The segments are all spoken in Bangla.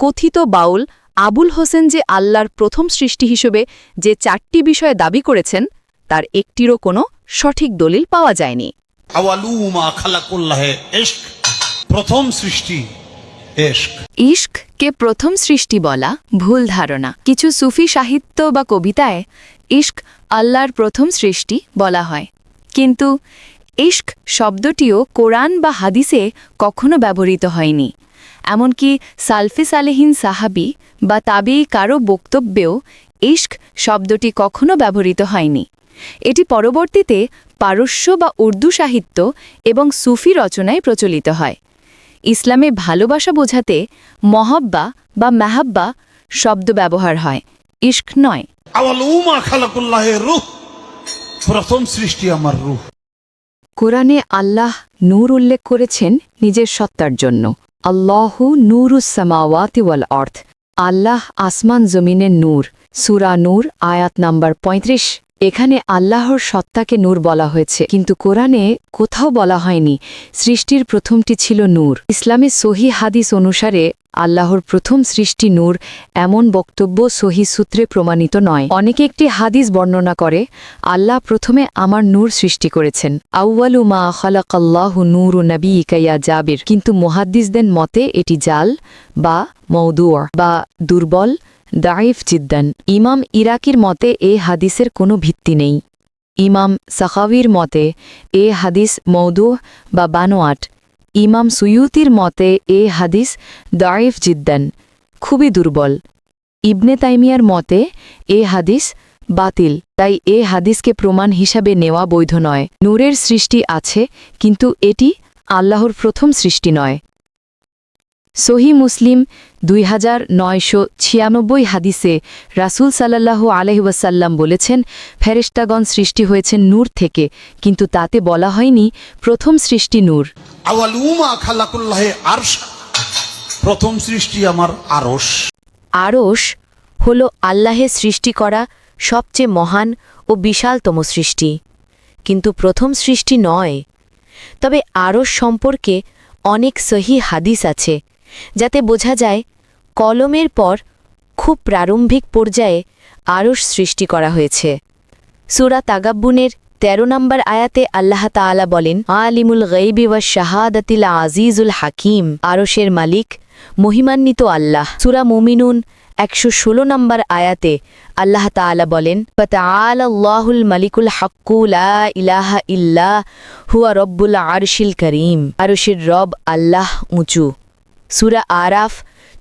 কথিত বাউল আবুল হোসেন যে আল্লাহর প্রথম সৃষ্টি হিসেবে যে 4টি বিষয়ে দাবি করেছেন তার একটিরও কোনো সঠিক দলিল পাওয়া যায়নি। আওয়ালু মা খালাকুল্লাহে ইশক, প্রথম সৃষ্টি ইশক। ইশককে প্রথম সৃষ্টি বলা ভুল ধারণা। কিছু সুফি সাহিত্য বা কবিতায় ইশক আল্লাহর প্রথম সৃষ্টি বলা হয়, কিন্তু ইশক শব্দটিও কোরআন বা হাদিসে কখনো ব্যবহৃত হয়নি। এমনকি সালফে সালেহিন সাহাবি বা তাবেঈ কারো বক্তব্যেও ইশক শব্দটি কখনো ব্যবহৃত হয়নি। এটি পরবর্তীতে পারস্য বা উর্দু সাহিত্য এবং সুফি রচনায় প্রচলিত হয়। ইসলামে ভালোবাসা বোঝাতে মহব্বা বা মেহাব্বা শব্দ ব্যবহার হয়, ইশক নয়। আওয়ালু মা খালাকুল্লাহে রূহ, প্রথম সৃষ্টি আমার রূহ। কোরআনে আল্লাহ নূর উল্লেখ করেছেন নিজের সত্তার জন্য। আল্লাহু নূরুস সামাওয়াতি ওয়াল আরদ, আল্লাহ আসমান জমিনের নূর। সূরা নূর আয়াত নাম্বার 35। এখানে আল্লাহর সত্তাকে নূর বলা হয়েছে, কিন্তু কোরআনে কোথাও বলা হয়নি সৃষ্টির প্রথমটি ছিল নূর। ইসলামে সহি হাদিস অনুসারে আল্লাহর প্রথম সৃষ্টি নূর এমন বক্তব্য সহি সূত্রে প্রমাণিত নয়। অনেকে একটি হাদিস বর্ণনা করে আল্লাহ প্রথমে আমার নূর সৃষ্টি করেছেন, আউয়ালু মা খালাকাল্লাহু নূরু নবিয়্যিকা ইয়া জাবির, কিন্তু মুহাদ্দিসদের মতে এটি জাল বা মওদুআ বা দুর্বল, দাইফ জিদ্দান। ইমাম ইরাকির মতে এ হাদিসের কোনো ভিত্তি নেই। ইমাম সাখাওয়ির মতে এ হাদিস মওদুহ বা বানোয়াট। ইমাম সুয়ুতির মতে এ হাদিস দাইফ জিদ্দান, খুবই দুর্বল। ইবনে তাইমিয়ার মতে এ হাদিস বাতিল, তাই এ হাদিসকে প্রমাণ হিসাবে নেওয়া বৈধ নয়। নূরের সৃষ্টি আছে, কিন্তু এটি আল্লাহর প্রথম সৃষ্টি নয়। সহি মুসলিম 2996 হাদিসে রাসূল সাল্লাল্লাহু আলাইহি ওয়াসাল্লাম বলেছেন, ফেরেশতাগণ সৃষ্টি হয়েছেন নূর থেকে, কিন্তু তাতে বলা হয়নি প্রথম সৃষ্টি নূর। আওয়ালু মা খালাকুল্লাহে আরশ, প্রথম সৃষ্টি আমার আরশ। আরশ হল আল্লাহের সৃষ্টি করা সবচেয়ে মহান ও বিশালতম সৃষ্টি, কিন্তু প্রথম সৃষ্টি নয়। তবে আরশ সম্পর্কে অনেক সহি হাদিস আছে, যাতে বোঝা যায় কলমের পর খুব প্রারম্ভিক পর্যায়ে আরশ সৃষ্টি করা হয়েছে। সূরা তাগাব্বুনের 13 নম্বর আয়াতে আল্লাহ তাআলা বলেন, আলিমুল গায়বি ওয়াশ শাহাদাতিল আজিজুল হাকিম, আরশের মালিক মহিমান্বিত আল্লাহ। সূরা মুমিনুন 116 নম্বর আয়াতে আল্লাহ তাআলা বলেন, ফাতাআলাল্লাহুল মালিকুল হাক্কু লা ইলাহা ইল্লা হুয়া রব্বুল আরশিল কারীম, আরশের রব আল্লাহ উঁচু। সূরা আরাফ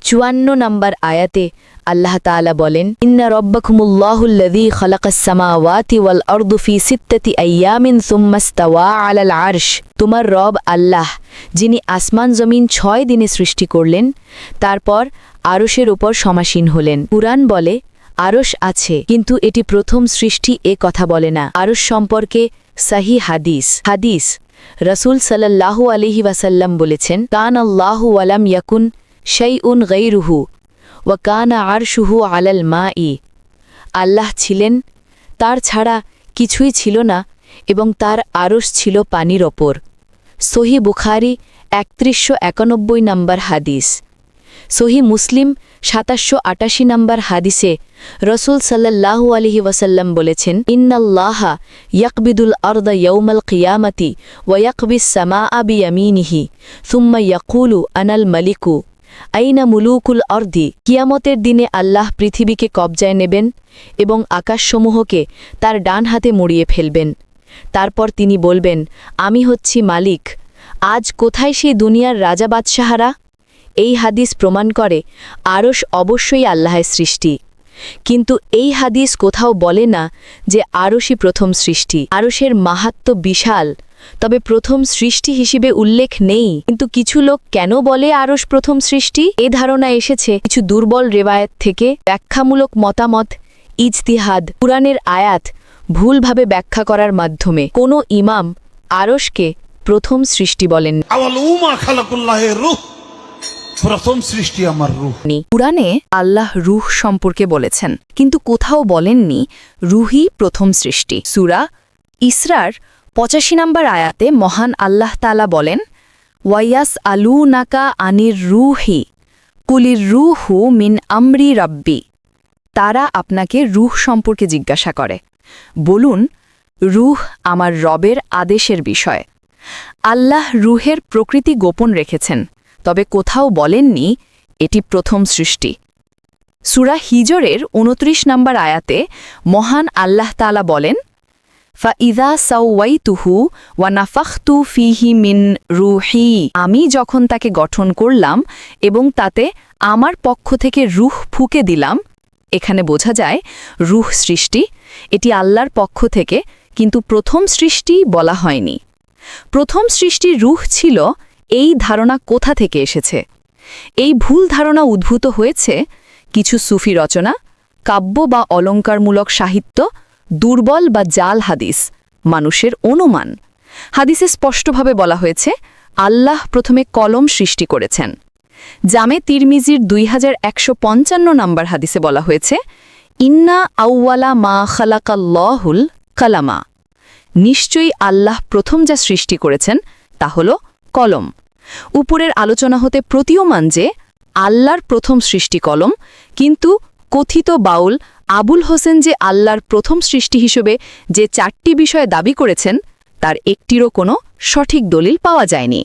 54 নম্বর আয়াতে আল্লাহ তাআলা বলেন, ইন্না রব্বাকুমুল্লাহুল্লাযী খালাকাস সামাওয়াতি ওয়াল আরদু ফি সিত্তাতি আইয়ামিন সুম্মা ইসতাওয়া আলাল আরশ, তোমার রব আল্লাহ, যিনি আসমান জমিন 6 দিনে সৃষ্টি করলেন, তারপর আরশের উপর সমাসীন হলেন। কুরআন বলে আরশ আছে, কিন্তু এটি প্রথম সৃষ্টি এ কথা বলে না। আরশ সম্পর্কে সহি হাদিস রাসূল সাল্লাল্লাহু আলাইহি ওয়াসাল্লাম বলেছেন, কান আল্লাহু ওয়ালাম ইয়াকুন শাইউন গায়রুহু ওয়া কানা আরশুহু আলাল মাই, আল্লাহ ছিলেন, তার ছাড়া কিছুই ছিল না, এবং তার আরশ ছিল পানির ওপর। সহি বুখারী 3191 নম্বর হাদিস। সহি মুসলিম 2788 নম্বর হাদিসে রাসূল সাল্লাল্লাহু আলাইহি ওয়াসাল্লাম বলেছেন, ইন্নাল্লাহা ইয়াকবিদুল আরদা ইয়াউমাল কিয়ামাতি ওয়া ইয়াকবিস সামাআ বিয়ামিনিহি সুম্মা ইয়াকুলু আনাল মালিকু আইনা মুলুকুল আরদি, কিয়ামতের দিনে আল্লাহ পৃথিবীকে কবজায় নেবেন এবং আকাশসমূহকে তার ডান হাতে মুড়িয়ে ফেলবেন। তারপর তিনি বলবেন, আমি হচ্ছি মালিক, আজ কোথায় সেই দুনিয়ার রাজা বাদশাহারা? এই হাদিস প্রমাণ করে আরশ অবশ্যই আল্লাহের সৃষ্টি, কিন্তু এই হাদিস কোথাও বলে না যে আরশই প্রথম সৃষ্টি। আরশের মাহাত্ম্য বিশাল, তবে প্রথম সৃষ্টি হিসেবে উল্লেখ নেই। কিন্তু কিছু লোক কেন বলে আরশ প্রথম সৃষ্টি? এ ধারণা এসেছে কিছু দুর্বল রেওয়ায়েত থেকে, ব্যাখ্যামূলক মতামত, ইজতিহাদ, কুরআনের আয়াত ভুলভাবে ব্যাখ্যা করার মাধ্যমে। কোনো ইমাম আরশকে প্রথম সৃষ্টি বলেন। আওয়ালু মা খালাকুল্লাহে রূহ, প্রথম সৃষ্টি আমার রূহ। কুরআনে আল্লাহ রূহ সম্পর্কে বলেছেন, কিন্তু কোথাও বলেননি রূহই প্রথম সৃষ্টি। সূরা ইসরার 85 নম্বর আয়াতে মহান আল্লাহ তাআলা বলেন, ওয়াইয়াস আলুনাকা আনির রূহি কুলির রুহু মিন আমরি রাব্বি। তারা আপনাকে রুহ সম্পর্কে জিজ্ঞাসা করে। বলুন, রুহ আমার রবের আদেশের বিষয়। আল্লাহ রুহের প্রকৃতি গোপন রেখেছেন, তবে কোথাও বলেননি এটি প্রথম সৃষ্টি। সূরা হিজরের ২৯ নম্বর আয়াতে মহান আল্লাহ তাআলা বলেন, ফাইযা সাওয়াইতুহু ওয়া নাফাখতু ফীহি মিন রূহি। আমি যখন তাকে গঠন করলাম এবং তাতে আমার পক্ষ থেকে রূহ ফুঁকে দিলাম। এখানে বোঝা যায় রূহ সৃষ্টি, এটি আল্লাহর পক্ষ থেকে, কিন্তু প্রথম সৃষ্টি বলা হয়নি। প্রথম সৃষ্টি রূহ ছিল, এই ধারণা কোথা থেকে এসেছে? এই ভুল ধারণা উদ্ভূত হয়েছে কিছু সুফি রচনা, কাব্য বা অলঙ্কারমূলক সাহিত্য, দুর্বল বা জাল হাদিস, মানুষের অনুমান। হাদিসে স্পষ্টভাবে বলা হয়েছে আল্লাহ প্রথমে কলম সৃষ্টি করেছেন। জামে তিরমিজির 2155 নম্বর হাদিসে বলা হয়েছে, ইন্না আউওয়ালা মা খালাকাল্লাহুল কালামা। নিশ্চয়ই আল্লাহ প্রথম যা সৃষ্টি করেছেন তা হল কলম। উপরের আলোচনা হতে প্রতীয়মান যে আল্লাহর প্রথম সৃষ্টি কলম, কিন্তু কথিত বাউল আবুল হোসেন যে আল্লাহর প্রথম সৃষ্টি হিসেবে যে 4টি বিষয় দাবি করেছেন তার একটিরও কোনো সঠিক দলিল পাওয়া যায়নি।